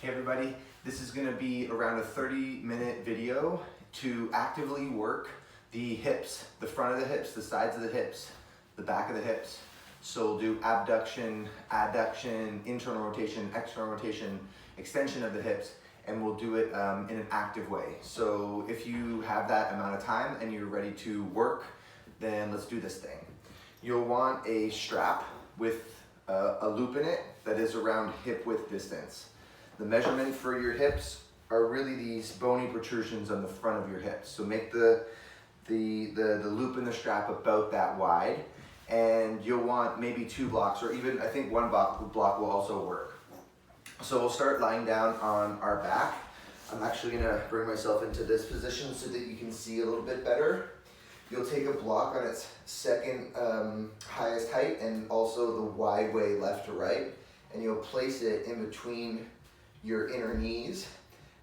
Hey everybody, this is going to be around a 30-minute video to actively work the hips, the front of the hips, the sides of the hips, the back of the hips. So we'll do abduction, adduction, internal rotation, external rotation, extension of the hips, and we'll do it in an active way. So if you have that amount of time and you're ready to work, then let's do this thing. You'll want a strap with a loop in it that is around hip width distance. The measurement for your hips are really these bony protrusions on the front of your hips. So make the loop in the strap about that wide, and you'll want maybe 2 blocks, or even I think 1 block will also work. So we'll start lying down on our back. I'm actually gonna bring myself into this position so that you can see a little bit better. You'll take a block on its second highest height and also the wide way left to right, and you'll place it in between your inner knees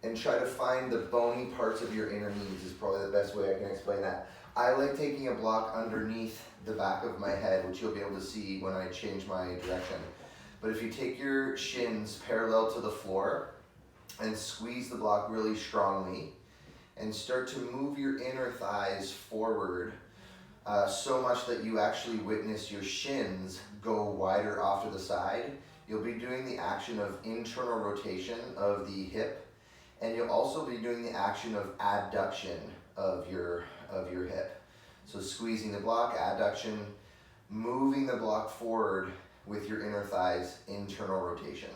and try to find the bony parts of your inner knees is probably the best way I can explain that. I like taking a block underneath the back of my head, which you'll be able to see when I change my direction. But if you take your shins parallel to the floor and squeeze the block really strongly and start to move your inner thighs forward so much that you actually witness your shins go wider off to the side, you'll be doing the action of internal rotation of the hip, and you'll also be doing the action of adduction of your hip. So squeezing the block, adduction, moving the block forward with your inner thighs, internal rotation.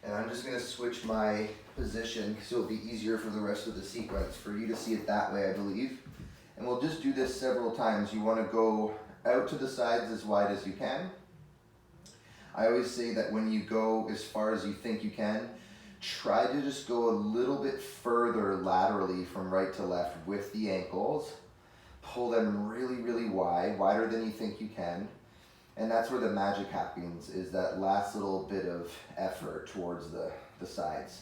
And I'm just gonna switch my position because it'll be easier for the rest of the sequence for you to see it that way, I believe. And we'll just do this several times. You wanna go out to the sides as wide as you can. I always say that when you go as far as you think you can, try to just go a little bit further laterally from right to left with the ankles. Pull them really, really wide, wider than you think you can. And that's where the magic happens, is that last little bit of effort towards the sides.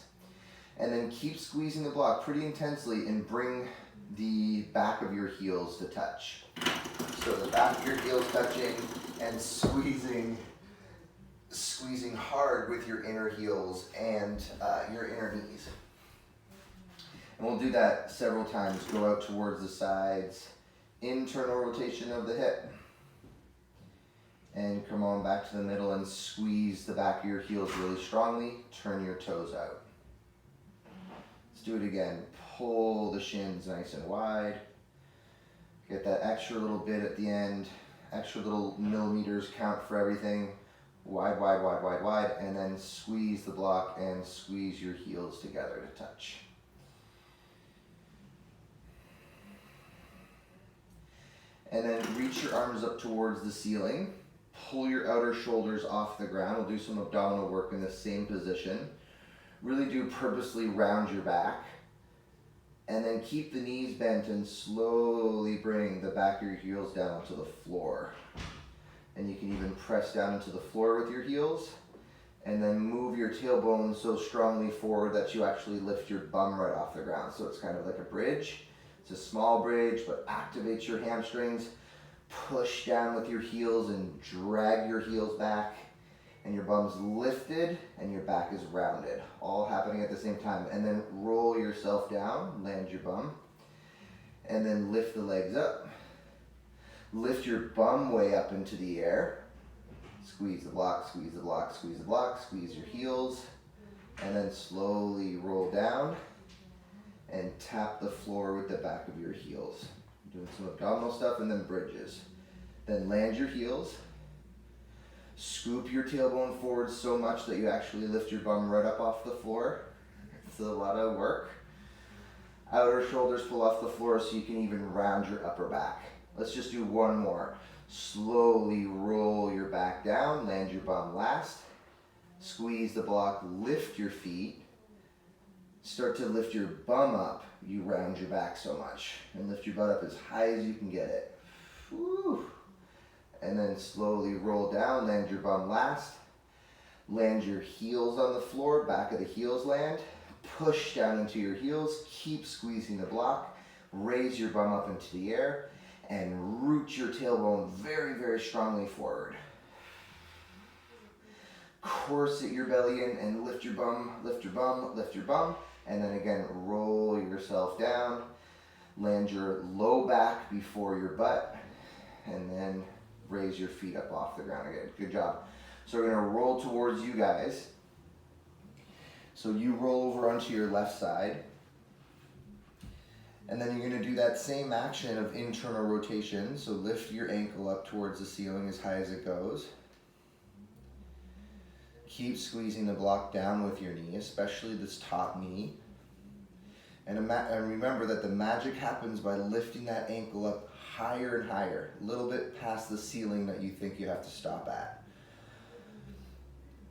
And then keep squeezing the block pretty intensely and bring the back of your heels to touch. So the back of your heels touching and squeezing hard with your inner heels and your inner knees. And we'll do that several times. Go out towards the sides, internal rotation of the hip, and come on back to the middle and squeeze the back of your heels really strongly. Turn your toes out. Let's do it again. Pull the shins nice and wide. Get that extra little bit at the end. Extra little millimeters count for everything. Wide, wide, wide, wide, wide, and then squeeze the block and squeeze your heels together to touch. And then reach your arms up towards the ceiling. Pull your outer shoulders off the ground. We'll do some abdominal work in the same position. Really do purposely round your back. And then keep the knees bent and slowly bring the back of your heels down onto the floor. And you can even press down into the floor with your heels, and then move your tailbone so strongly forward that you actually lift your bum right off the ground. So it's kind of like a bridge. It's a small bridge, but activates your hamstrings. Push down with your heels and drag your heels back, and your bum's lifted and your back is rounded, all happening at the same time. And then roll yourself down, land your bum, and then lift the legs up. Lift your bum way up into the air. Squeeze the block, squeeze the block, squeeze the block, squeeze your heels, and then slowly roll down and tap the floor with the back of your heels. Doing some abdominal stuff and then bridges. Then land your heels. Scoop your tailbone forward so much that you actually lift your bum right up off the floor. It's a lot of work. Outer shoulders pull off the floor so you can even round your upper back. Let's just do one more. Slowly roll your back down, land your bum last. Squeeze the block, lift your feet. Start to lift your bum up. You round your back so much. And lift your butt up as high as you can get it. Woo. And then slowly roll down, land your bum last. Land your heels on the floor, back of the heels land. Push down into your heels, keep squeezing the block. Raise your bum up into the air. And root your tailbone very, very strongly forward. corset your belly in and lift your bum, lift your bum, lift your bum. And then again, roll yourself down. Land your low back before your butt. And then raise your feet up off the ground again. Good job. So we're gonna roll towards you guys. So you roll over onto your left side. And then you're gonna do that same action of internal rotation. So lift your ankle up towards the ceiling as high as it goes. Keep squeezing the block down with your knee, especially this top knee. And remember that the magic happens by lifting that ankle up higher and higher, a little bit past the ceiling that you think you have to stop at.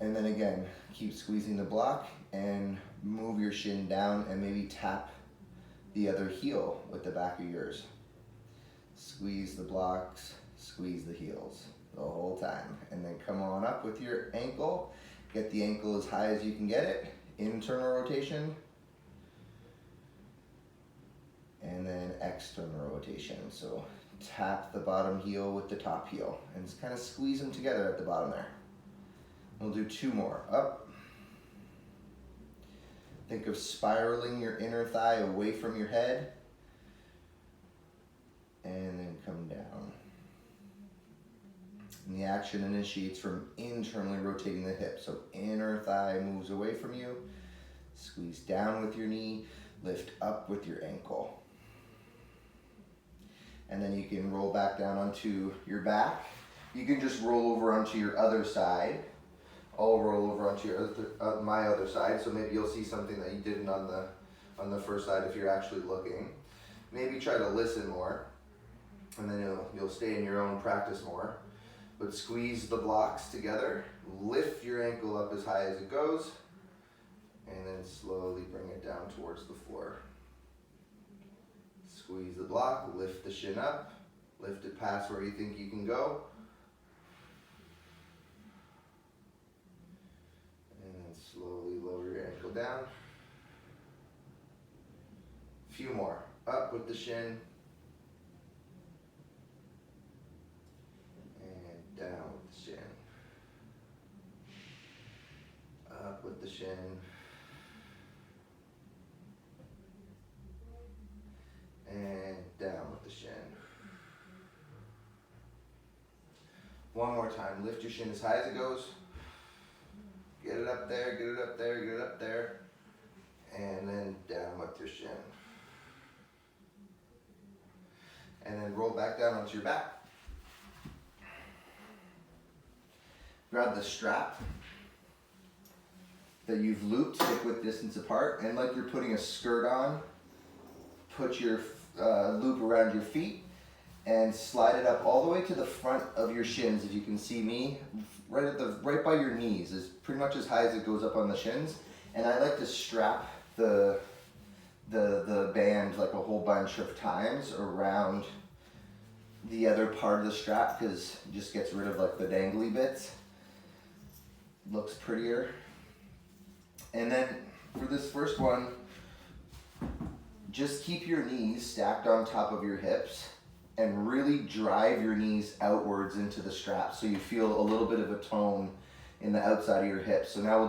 And then again, keep squeezing the block and move your shin down and maybe tap the other heel with the back of yours. Squeeze the blocks, squeeze the heels the whole time. And then come on up with your ankle. Get the ankle as high as you can get it. Internal rotation. And then external rotation. So tap the bottom heel with the top heel and just kind of squeeze them together at the bottom there. We'll do 2 more. Up. Think of spiraling your inner thigh away from your head. And then come down. And the action initiates from internally rotating the hip. So inner thigh moves away from you. Squeeze down with your knee. Lift up with your ankle. And then you can roll back down onto your back. You can just roll over onto your other side. I'll roll over onto your my other side, so maybe you'll see something that you didn't on the first side if you're actually looking. Maybe try to listen more, and then you'll stay in your own practice more. But squeeze the blocks together, lift your ankle up as high as it goes, and then slowly bring it down towards the floor. Squeeze the block, lift the shin up, lift it past where you think you can go. And then slowly lower your ankle down. A few more. Up with the shin. And down with the shin. Up with the shin. And down with the shin. One more time. Lift your shin as high as it goes. Get it up there, get it up there, get it up there. And then down with your shin. And then roll back down onto your back. Grab the strap that you've looped hip width distance apart, and like you're putting a skirt on, put your loop around your feet and slide it up all the way to the front of your shins. If you can see me, right by your knees is pretty much as high as it goes up on the shins. And I like to strap the band like a whole bunch of times around the other part of the strap, because it just gets rid of like the dangly bits. Looks prettier. And then for this first one, just keep your knees stacked on top of your hips and really drive your knees outwards into the strap so you feel a little bit of a tone in the outside of your hips. So now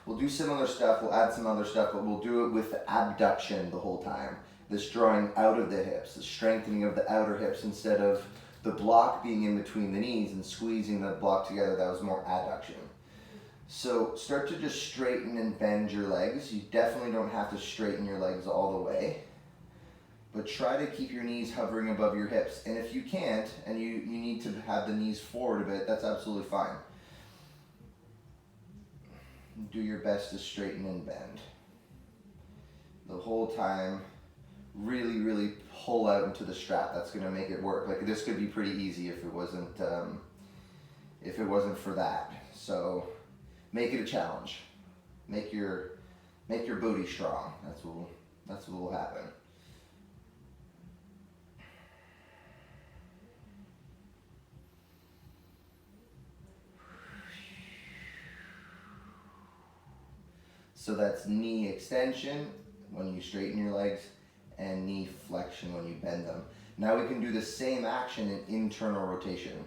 we'll do similar stuff, we'll add some other stuff, but we'll do it with abduction the whole time. This drawing out of the hips, the strengthening of the outer hips instead of the block being in between the knees and squeezing the block together. That was more adduction. So start to just straighten and bend your legs. You definitely don't have to straighten your legs all the way, but try to keep your knees hovering above your hips. And if you can't, and you need to have the knees forward a bit, that's absolutely fine. Do your best to straighten and bend. The whole time, really, really pull out into the strap. That's gonna make it work. Like this could be pretty easy if it wasn't for that. So make it a challenge. Make your booty strong. That's what will happen. So that's knee extension when you straighten your legs and knee flexion when you bend them. Now we can do the same action in internal rotation.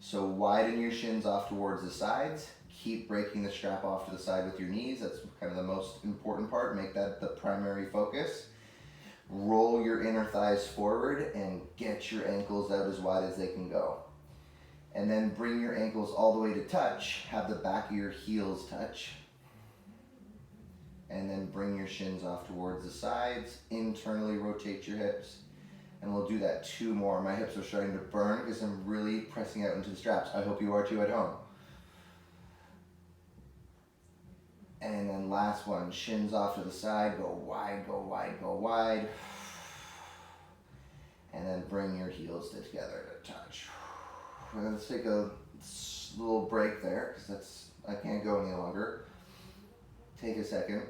So widen your shins off towards the sides, Keep breaking the strap off to the side with your knees. That's kind of the most important part. Make that the primary focus. Roll your inner thighs forward and get your ankles out as wide as they can go. And then bring your ankles all the way to touch. Have the back of your heels touch. And then bring your shins off towards the sides. Internally rotate your hips. And we'll do that 2 more. My hips are starting to burn because I'm really pressing out into the straps. I hope you are too at home. And then last one, shins off to the side, go wide, go wide, go wide. And then bring your heels together to touch. Let's take a little break there because I can't go any longer. Take a second.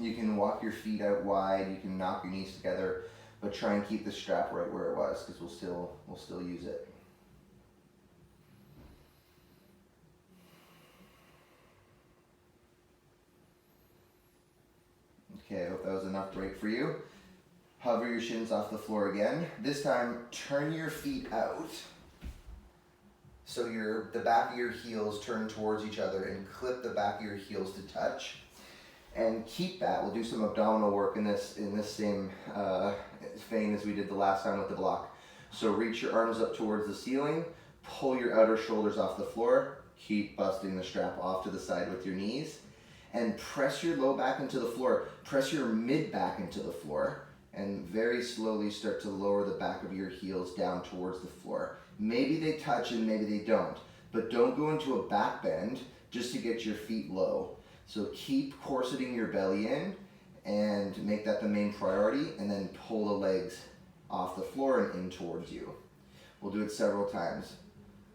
You can walk your feet out wide, you can knock your knees together, but try and keep the strap right where it was because we'll still use it. Okay, I hope that was enough break for you. Hover your shins off the floor again. This time, turn your feet out. So the back of your heels turn towards each other and clip the back of your heels to touch. And keep that. We'll do some abdominal work in this same vein as we did the last time with the block. So reach your arms up towards the ceiling. Pull your outer shoulders off the floor. Keep busting the strap off to the side with your knees. And press your low back into the floor. Press your mid back into the floor. And very slowly start to lower the back of your heels down towards the floor. Maybe they touch and maybe they don't. But don't go into a back bend just to get your feet low. So keep corseting your belly in and make that the main priority. And then pull the legs off the floor and in towards you. We'll do it several times.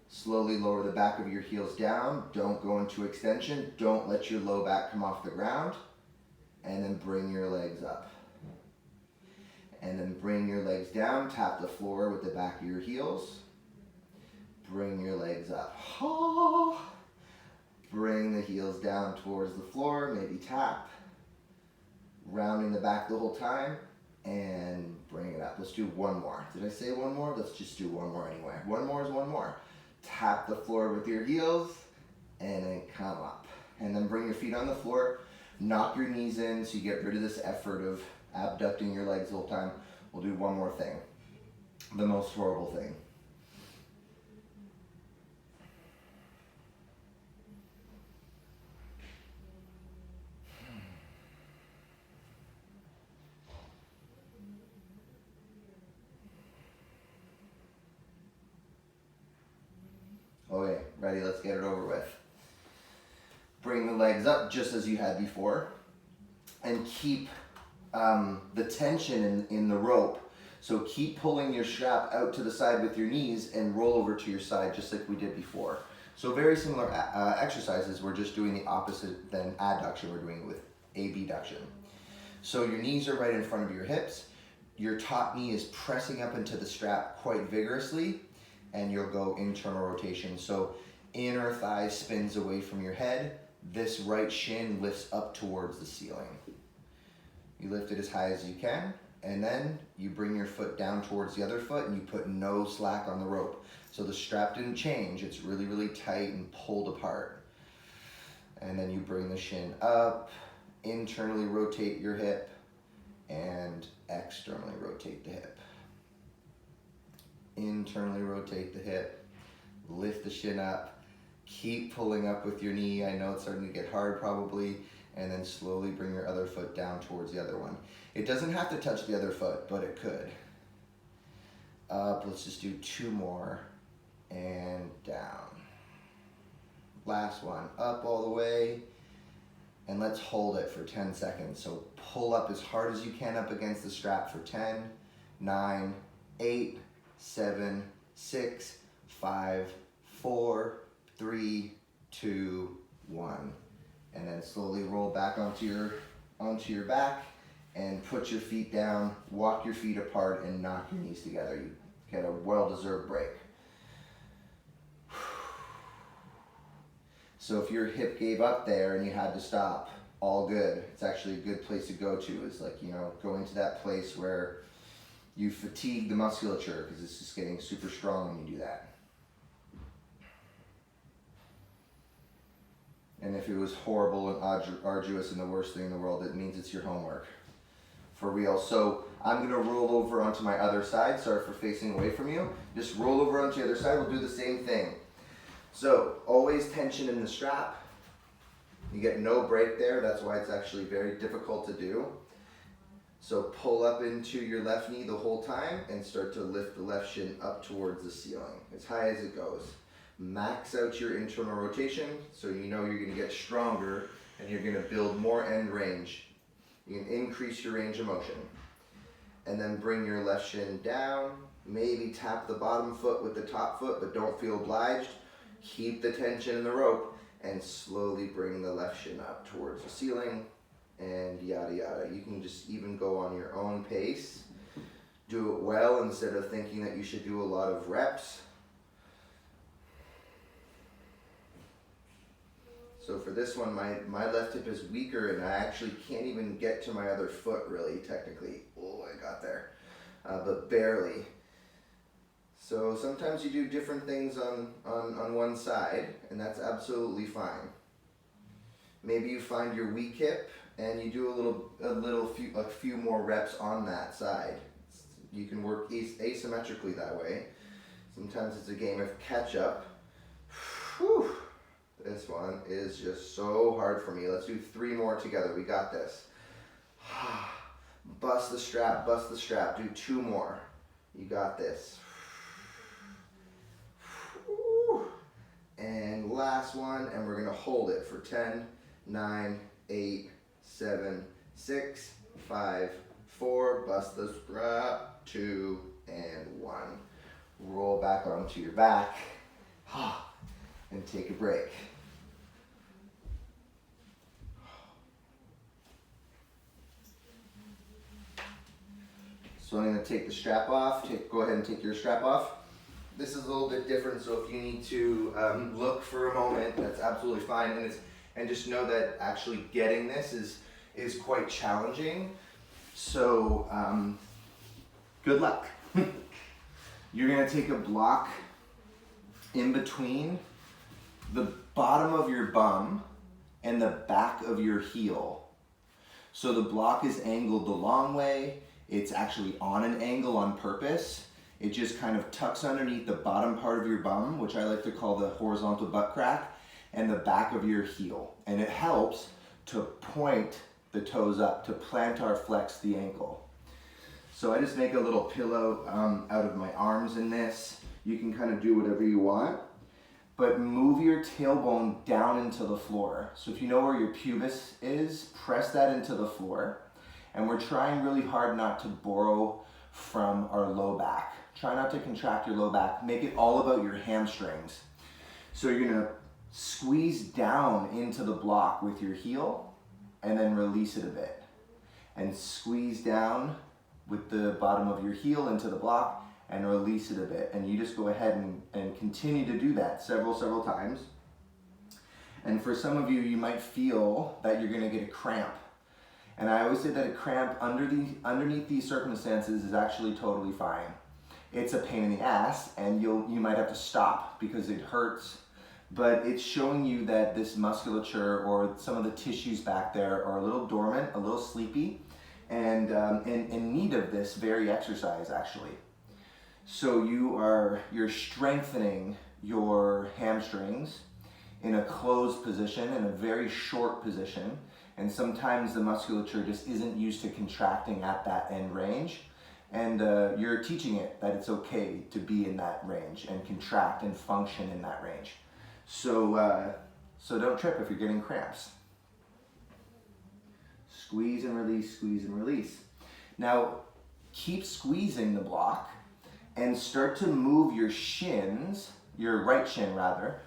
Slowly lower the back of your heels down. Don't go into extension. Don't let your low back come off the ground. And then bring your legs up. And then bring your legs down. Tap the floor with the back of your heels. Bring your legs up. Bring the heels down towards the floor. Maybe tap. Rounding the back the whole time. And bring it up. Let's do one more. Did I say one more? Let's just do one more anyway. One more is one more. Tap the floor with your heels and then come up. And then bring your feet on the floor. Knock your knees in so you get rid of this effort of abducting your legs the whole time. We'll do one more thing. The most horrible thing. Okay, ready, let's get it over with. Bring the legs up just as you had before. And keep the tension in the rope. So keep pulling your strap out to the side with your knees and roll over to your side just like we did before. So very similar exercises, we're just doing the opposite than adduction, we're doing it with aBduction. So your knees are right in front of your hips. Your top knee is pressing up into the strap quite vigorously. And you'll go internal rotation. So inner thigh spins away from your head. This right shin lifts up towards the ceiling. You lift it as high as you can, and then you bring your foot down towards the other foot and you put no slack on the rope. So the strap didn't change. It's really, really tight and pulled apart. And then you bring the shin up, internally rotate your hip, and externally rotate the hip. Internally rotate the hip, lift the shin up, keep pulling up with your knee. I know it's starting to get hard probably, and then slowly bring your other foot down towards the other one. It doesn't have to touch the other foot, but it could. Up, let's just do 2 more, and down. Last one, up all the way, and let's hold it for 10 seconds. So pull up as hard as you can up against the strap for 10, 9, 8, 7, 6, 5, 4, 3, 2, 1. And then slowly roll back onto your back and put your feet down, walk your feet apart and knock your knees together. You get a well-deserved break. So if your hip gave up there and you had to stop, all good. It's actually a good place to go to, is like, going to that place where you fatigue the musculature because it's just getting super strong when you do that. And if it was horrible and arduous and the worst thing in the world, it means it's your homework. For real. So I'm gonna roll over onto my other side. Sorry for facing away from you. Just roll over onto the other side. We'll do the same thing. So always tension in the strap. You get no break there. That's why it's actually very difficult to do. So pull up into your left knee the whole time and start to lift the left shin up towards the ceiling, as high as it goes. Max out your internal rotation so you know you're gonna get stronger and you're gonna build more end range. You can increase your range of motion. And then bring your left shin down. Maybe tap the bottom foot with the top foot, but don't feel obliged. Keep the tension in the rope and slowly bring the left shin up towards the ceiling and yada yada. You can just even go on your own pace. Do it well instead of thinking that you should do a lot of reps. So for this one, my left hip is weaker and I actually can't even get to my other foot really, technically. Oh, I got there, but barely. So sometimes you do different things on one side and that's absolutely fine. Maybe you find your weak hip and you do a few more reps on that side. You can work asymmetrically that way. Sometimes it's a game of catch up. Whew. This one is just so hard for me. Let's do 3 more together. We got this. Bust the strap, bust the strap. Do 2 more. You got this. And last one, and we're gonna hold it for 10, 9, 8, 7, 6, 5, 4. Bust the strap, 2, and 1. Roll back onto your back. And take a break. So I'm going to take the strap off. Go ahead and take your strap off. This is a little bit different, so if you need to look for a moment, that's absolutely fine. And just know that actually getting this is quite challenging. So good luck. You're going to take a block in between the bottom of your bum and the back of your heel. So the block is angled the long way. It's actually on an angle on purpose. It just kind of tucks underneath the bottom part of your bum, which I like to call the horizontal butt crack, and the back of your heel. And it helps to point the toes up, to plantar flex the ankle. So I just make a little pillow out of my arms in this. You can kind of do whatever you want. But move your tailbone down into the floor. So if you know where your pubis is, press that into the floor. And we're trying really hard not to borrow from our low back. Try not to contract your low back. Make it all about your hamstrings. So you're gonna squeeze down into the block with your heel and then release it a bit. And squeeze down with the bottom of your heel into the block and release it a bit. And you just go ahead and continue to do that several times. And for some of you, you might feel that you're gonna get a cramp. And I always say that a cramp underneath these circumstances is actually totally fine. It's a pain in the ass and you might have to stop because it hurts, but it's showing you that this musculature or some of the tissues back there are a little dormant, a little sleepy, and in need of this very exercise actually. So you're strengthening your hamstrings in a closed position, in a very short position, and sometimes the musculature just isn't used to contracting at that end range, and you're teaching it that it's okay to be in that range and contract and function in that range. So don't trip if you're getting cramps. Squeeze and release, squeeze and release. Now keep squeezing the block and start to move your shins, your right shin rather,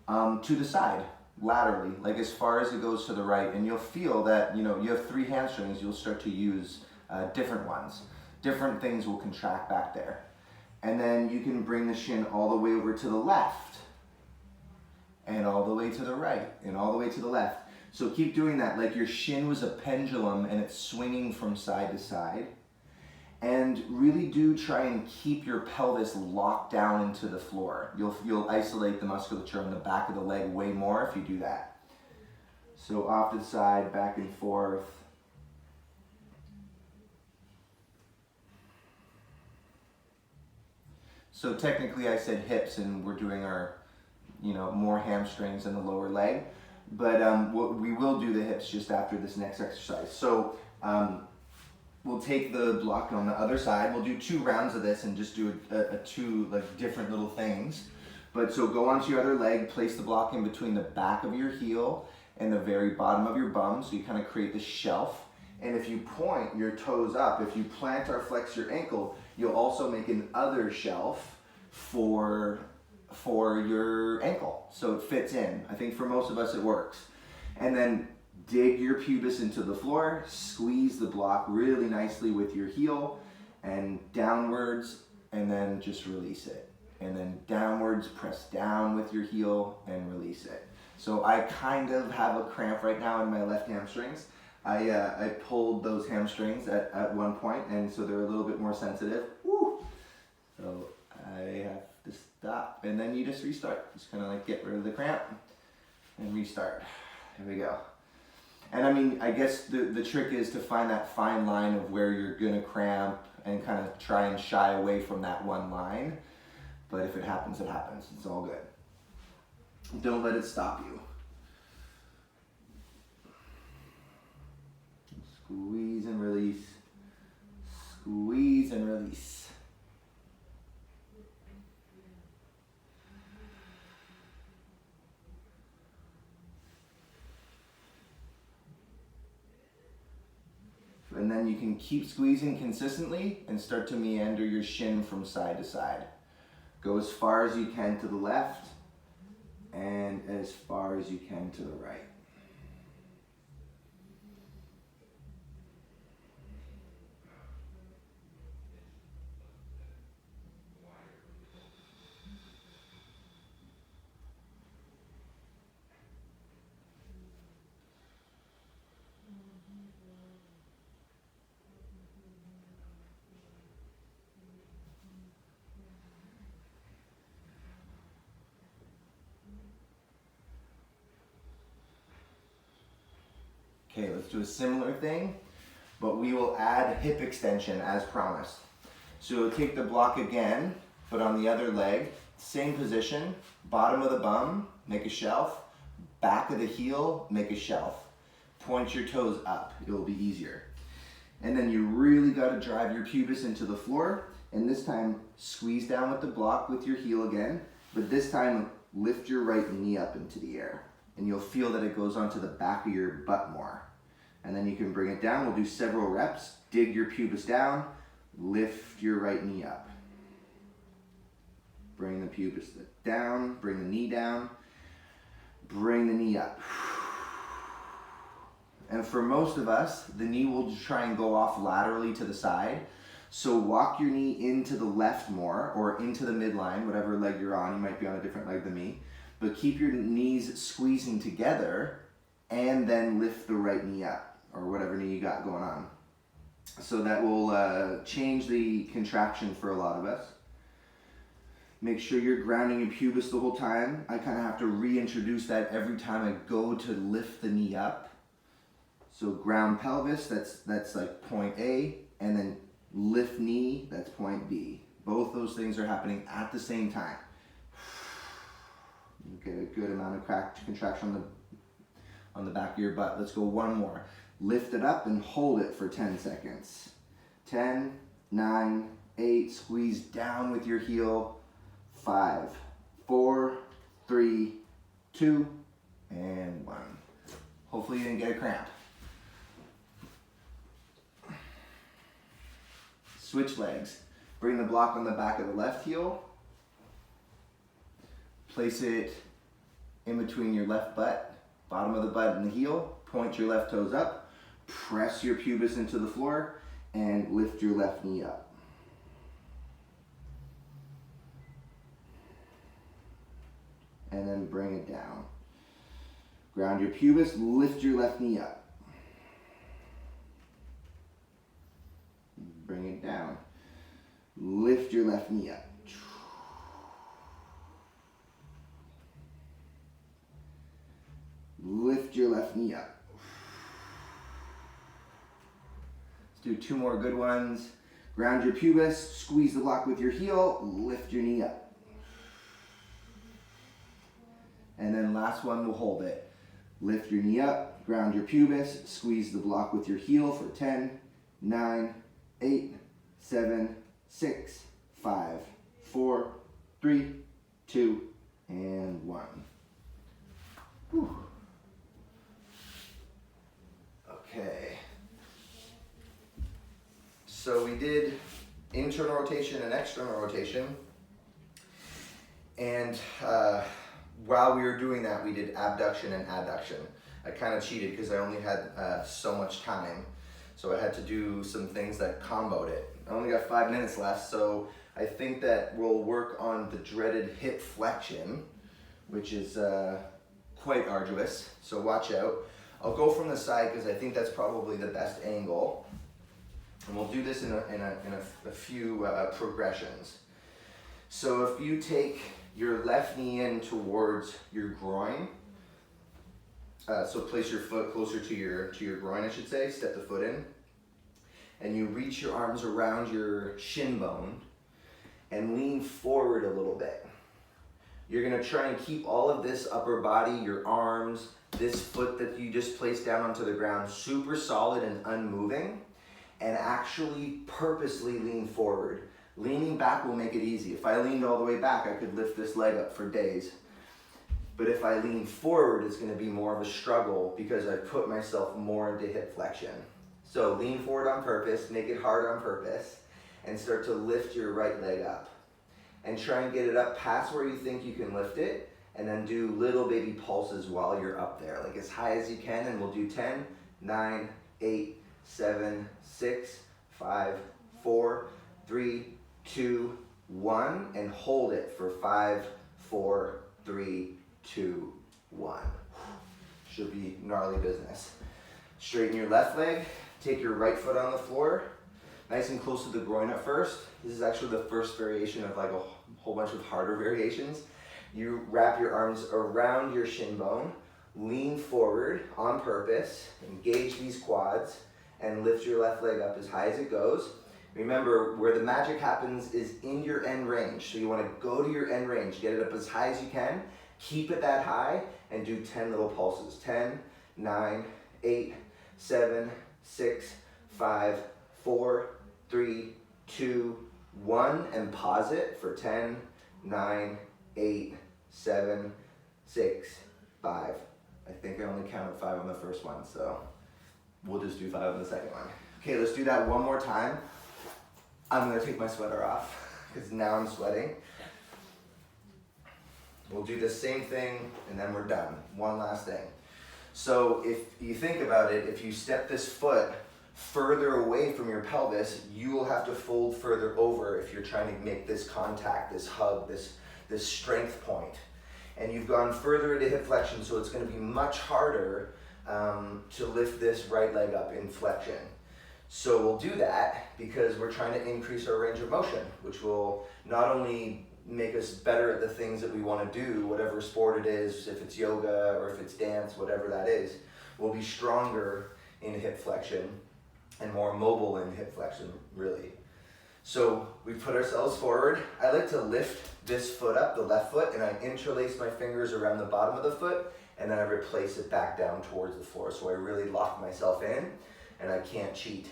to the side, laterally, like as far as it goes to the right, and you'll feel that, you have 3 hamstrings, you'll start to use different ones. Different things will contract back there. And then you can bring the shin all the way over to the left, and all the way to the right, and all the way to the left. So keep doing that, like your shin was a pendulum and it's swinging from side to side. And really do try and keep your pelvis locked down into the floor. You'll isolate the musculature on the back of the leg way more if you do that. So off to the side, back and forth. So technically I said hips and we're doing our, more hamstrings in the lower leg. But we will do the hips just after this next exercise. So we'll take the block on the other side. We'll do 2 rounds of this and just do a 2 like different little things. But so go onto your other leg, place the block in between the back of your heel and the very bottom of your bum. So you kind of create this shelf. And if you point your toes up, if you plant or flex your ankle, you'll also make an other shelf for your ankle. So it fits in. I think for most of us it works. And then dig your pubis into the floor, squeeze the block really nicely with your heel and downwards, and then just release it. And then downwards, press down with your heel and release it. So I kind of have a cramp right now in my left hamstrings. I pulled those hamstrings at one point, and so they're a little bit more sensitive. Woo! So I have to stop, and then you just restart. Just kind of like get rid of the cramp and restart. Here we go. And I mean, I guess the trick is to find that fine line of where you're gonna cramp and kind of try and shy away from that one line. But if it happens, it happens. It's all good. Don't let it stop you. Squeeze and release. Squeeze and release. And then you can keep squeezing consistently and start to meander your shin from side to side. Go as far as you can to the left and as far as you can to the right. Okay, let's do a similar thing, but we will add hip extension as promised. So we'll take the block again, but on the other leg, same position, bottom of the bum, make a shelf, back of the heel, make a shelf. Point your toes up, it'll be easier. And then you really gotta drive your pubis into the floor, and this time squeeze down with the block with your heel again, but this time lift your right knee up into the air. And you'll feel that it goes onto the back of your butt more. And then you can bring it down. We'll do several reps. Dig your pubis down, lift your right knee up. Bring the pubis down, bring the knee down, bring the knee up. And for most of us, the knee will try and go off laterally to the side. So walk your knee into the left more, or into the midline, whatever leg you're on. You might be on a different leg than me. But keep your knees squeezing together and then lift the right knee up, or whatever knee you got going on. So that will change the contraction for a lot of us. Make sure you're grounding your pubis the whole time. I kind of have to reintroduce that every time I go to lift the knee up. So ground pelvis, that's like point A, and then lift knee, that's point B. Both those things are happening at the same time. Get a good amount of contraction on the back of your butt. Let's go one more. Lift it up and hold it for 10 seconds. 10, 9, 8, squeeze down with your heel. 5, 4, 3, 2, and 1. Hopefully you didn't get a cramp. Switch legs. Bring the block on the back of the left heel. Place it in between your left butt, bottom of the butt and the heel. Point your left toes up. Press your pubis into the floor and lift your left knee up. And then bring it down. Ground your pubis, lift your left knee up. Bring it down. Lift your left knee up. Lift lift your left knee up. Let's do 2 more good ones. Ground your pubis, squeeze the block with your heel, lift your knee up. And then last one, we'll hold it. Lift your knee up, ground your pubis, squeeze the block with your heel for 10, 9, 8, 7, 6, 5, 4, 3, 2, and 1. Whew. Okay. So we did internal rotation and external rotation. And while we were doing that, we did abduction and adduction. I kind of cheated because I only had so much time. So I had to do some things that comboed it. I only got 5 minutes left, so I think that we'll work on the dreaded hip flexion, which is quite arduous, so watch out. I'll go from the side because I think that's probably the best angle. And we'll do this in a few progressions. So if you take your left knee in towards your groin, so place your foot closer to your groin, I should say, step the foot in, and you reach your arms around your shin bone and lean forward a little bit. You're gonna try and keep all of this upper body, your arms, this foot that you just placed down onto the ground, super solid and unmoving, and actually purposely lean forward. Leaning back will make it easy. If I leaned all the way back, I could lift this leg up for days. But if I lean forward, it's gonna be more of a struggle because I put myself more into hip flexion. So lean forward on purpose, make it hard on purpose, and start to lift your right leg up. And try and get it up past where you think you can lift it, and then do little baby pulses while you're up there, like as high as you can, and we'll do 10, 9, 8, 7, 6, 5, 4, 3, 2, 1, and hold it for 5, 4, 3, 2, 1. Should be gnarly business. Straighten your left leg, take your right foot on the floor, nice and close to the groin at first. This is actually the first variation of like a whole bunch of harder variations. You wrap your arms around your shin bone, lean forward on purpose, engage these quads, and lift your left leg up as high as it goes. Remember, where the magic happens is in your end range. So you want to go to your end range, get it up as high as you can, keep it that high, and do 10 little pulses. 10, 9, 8, 7, 6, 5, 4, 3, 2, 1, and pause it for 10, 9, 8, 7, 6, 5. I think I only counted 5 on the first one, so we'll just do 5 on the second one. Okay, let's do that one more time. I'm gonna take my sweater off because now I'm sweating. We'll do the same thing and then we're done. One last thing. So if you think about it, if you step this foot further away from your pelvis, you will have to fold further over if you're trying to make this contact, this hug, this strength point. And you've gone further into hip flexion, so it's gonna be much harder to lift this right leg up in flexion. So we'll do that because we're trying to increase our range of motion, which will not only make us better at the things that we want to do, whatever sport it is, if it's yoga or if it's dance, whatever that is, we'll be stronger in hip flexion and more mobile in hip flexion, really. So we put ourselves forward. I like to lift this foot up, the left foot, and I interlace my fingers around the bottom of the foot, and then I replace it back down towards the floor. So I really lock myself in, and I can't cheat.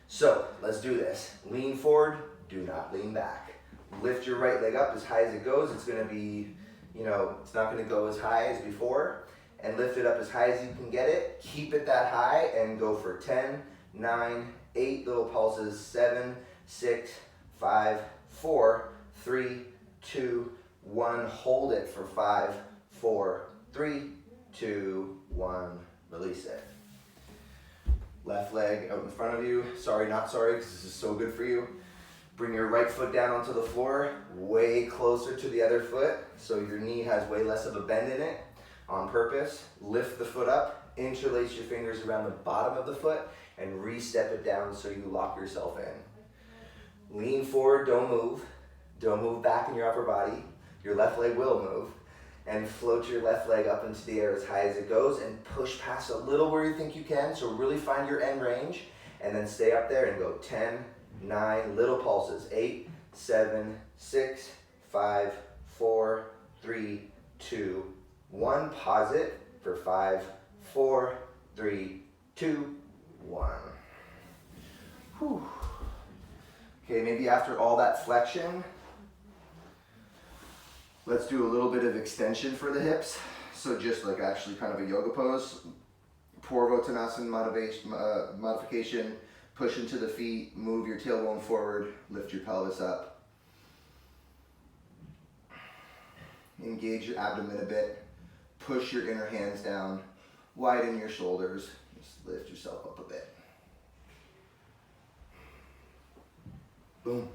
So let's do this. Lean forward, do not lean back. Lift your right leg up as high as it goes. It's gonna be, it's not gonna go as high as before. And lift it up as high as you can get it. Keep it that high and go for 10, 9, 8 little pulses, 7, 6, 5, 4, 3, 2, 1. Hold it for 5, 4, 3, 2, 1. Release it. Left leg out in front of you. Sorry, not sorry, because this is so good for you. Bring your right foot down onto the floor, way closer to the other foot, so your knee has way less of a bend in it on purpose. Lift the foot up, interlace your fingers around the bottom of the foot, and re-step it down so you lock yourself in. Lean forward, don't move. Don't move back in your upper body. Your left leg will move. and float your left leg up into the air as high as it goes and push past a little where you think you can. So really find your end range and then stay up there and go 10, 9, little pulses. 8, 7, 6, 5, 4, 3, 2, 1. Pause it for 5, 4, 3, 2, 1. Whew. Okay, maybe after all that flexion, let's do a little bit of extension for the hips. So just like actually kind of a yoga pose. Purvottanasana modification, push into the feet, move your tailbone forward, lift your pelvis up. Engage your abdomen a bit, push your inner hands down, widen your shoulders, just lift yourself up a bit. Boom.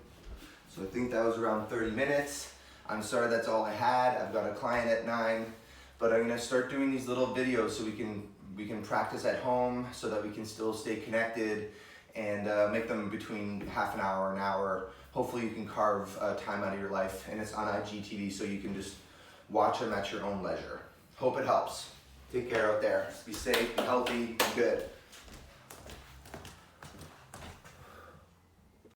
So I think that was around 30 minutes. I'm sorry that's all I had. I've got a client at 9, but I'm gonna start doing these little videos so we can practice at home so that we can still stay connected and make them between half an hour, an hour. Hopefully you can carve time out of your life, and it's on IGTV so you can just watch them at your own leisure. Hope it helps. Take care out there. Be safe, be healthy, be good.